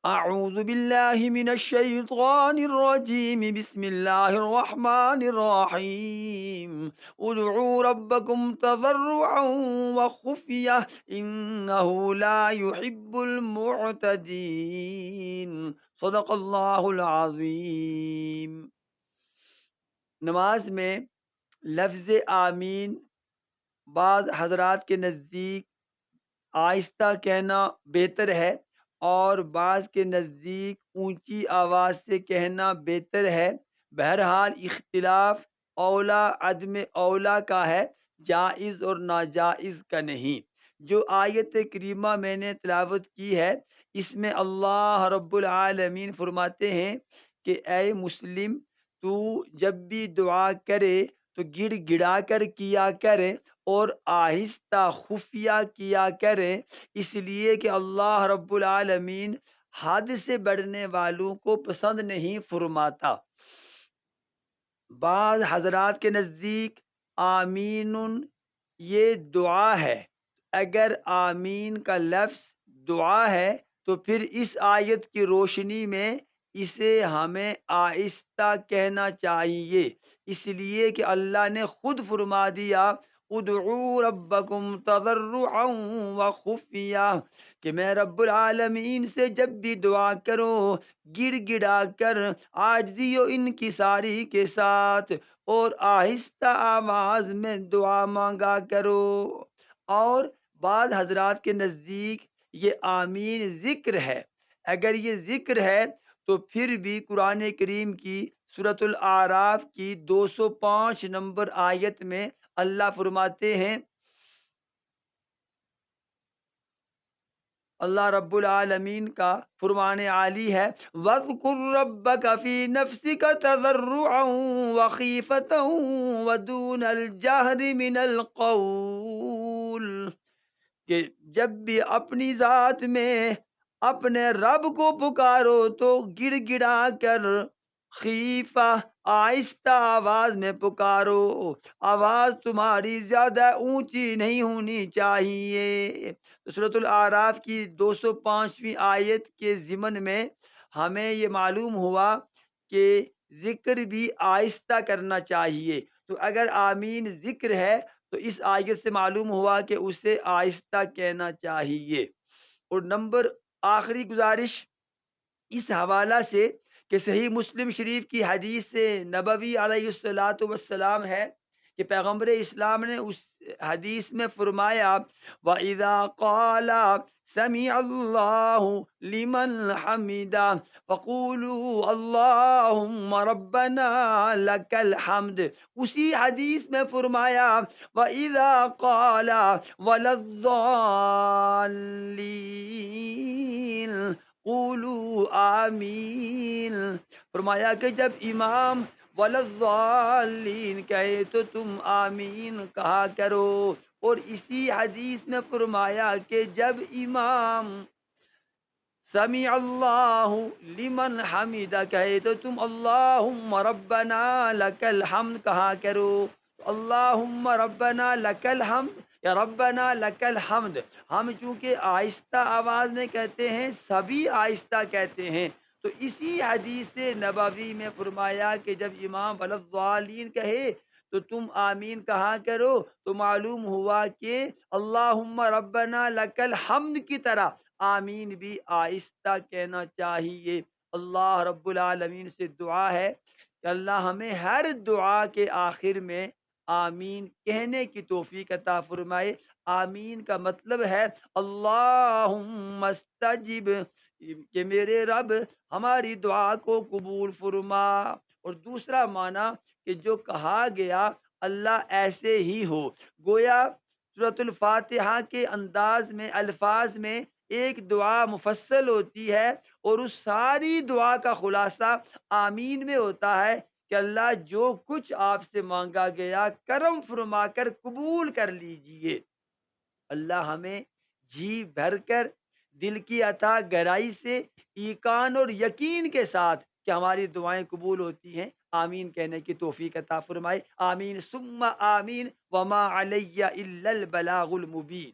أعوذ بالله من الشيطان الرجيم بسم الله الرحمن الرحيم ادعوا ربكم تضرعا وخفية إنه لا يحب المعتدين صدق اللہ العظیم۔ نماز میں لفظ آمین بعض حضرات کے نزدیک آہستہ کہنا بہتر ہے، اور بعض کے نزدیک اونچی آواز سے کہنا بہتر ہے۔ بہرحال اختلاف اولا عدم اولا کا ہے، جائز اور ناجائز کا نہیں۔ جو آیت کریمہ میں نے تلاوت کی ہے، اس میں اللہ رب العالمین فرماتے ہیں کہ اے مسلم، تو جب بھی دعا کرے تو گڑ گڑا کر کیا کرے اور آہستہ خفیہ کیا کریں، اس لیے کہ اللہ رب العالمین حد سے بڑھنے والوں کو پسند نہیں فرماتا۔ بعض حضرات کے نزدیک آمین یہ دعا ہے۔ اگر آمین کا لفظ دعا ہے تو پھر اس آیت کی روشنی میں اسے ہمیں آہستہ کہنا چاہیے، اس لیے کہ اللہ نے خود فرما دیا ادعوا ربکم تضرعا وخفیہ، کہ میں رب العالمین سے جب بھی دعا کرو گڑ گڑا کر عاجزی و انکساری کے ساتھ اور آہستہ آواز میں دعا مانگا کرو۔ اور بعض حضرات کے نزدیک یہ آمین ذکر ہے۔ اگر یہ ذکر ہے تو پھر بھی قرآن کریم کی سورۃ الاعراف کی 205 نمبر آیت میں اللہ فرماتے ہیں، اللہ رب العالمین کا فرمان عالی ہے وَاذْكُرْ رَبَّكَ فِي نَفْسِكَ تَضَرُّعًا وَخِيفَةً وَدُونَ الْجَهْرِ مِنَ الْقَوْلِ، کہ جب بھی اپنی ذات میں اپنے رب کو پکارو تو گڑ گڑا کر، خیفہ آہستہ آواز میں پکارو، آواز تمہاری زیادہ اونچی نہیں ہونی چاہیے۔ تو سورۃ الاعراف کی 205ویں آیت کے ضمن میں ہمیں یہ معلوم ہوا کہ ذکر بھی آہستہ کرنا چاہیے۔ تو اگر آمین ذکر ہے تو اس آیت سے معلوم ہوا کہ اسے آہستہ کہنا چاہیے۔ اور نمبر آخری گزارش اس حوالہ سے کہ صحیح مسلم شریف کی حدیث نبوی علیہ الصلاۃ والسلام ہے کہ پیغمبر اسلام نے اس حدیث میں فرمایا وَإِذَا قَالَ سَمِعَ اللَّهُ لِمَنْ حَمِدَهُ فَقُولُوا اللَّهُمَّ رَبَّنَا لَكَ الْحَمْدُ۔ اسی حدیث میں فرمایا وَإِذَا قَالَ وَلَا الضَّالِّينَ قولوا آمین، فرمایا کہ جب امام ولضالین کہے تو تم آمین کہا کرو۔ اور اسی حدیث میں فرمایا کہ جب امام سمیع اللہ لمن حمدہ کہے تو تم اللہم ربنا لک الحمد کہا کرو۔ اللہم ربنا لک الحمد یا ربنا لک الحمد، ہم چونکہ آہستہ آواز میں کہتے ہیں، سبھی آہستہ کہتے ہیں، تو اسی حدیث نبوی میں فرمایا کہ جب امام ولضالین کہے تو تم آمین کہا کرو، تو معلوم ہوا کہ اللہم ربنا لک الحمد کی طرح آمین بھی آہستہ کہنا چاہیے۔ اللہ رب العالمین سے دعا ہے کہ اللہ ہمیں ہر دعا کے آخر میں آمین کہنے کی توفیق عطا فرمائے۔ آمین کا مطلب ہے اللہم استجب، کہ میرے رب ہماری دعا کو قبول فرما۔ اور دوسرا معنی کہ جو کہا گیا اللہ ایسے ہی ہو، گویا سورۃ الفاتحہ کے انداز میں الفاظ میں ایک دعا مفصل ہوتی ہے، اور اس ساری دعا کا خلاصہ آمین میں ہوتا ہے کہ اللہ جو کچھ آپ سے مانگا گیا کرم فرما کر قبول کر لیجئے۔ اللہ ہمیں جی بھر کر دل کی عطا گہرائی سے ایقان اور یقین کے ساتھ کہ ہماری دعائیں قبول ہوتی ہیں، آمین کہنے کی توفیق عطا فرمائے۔ آمین ثم آمین وما علی الا البلاغ المبین۔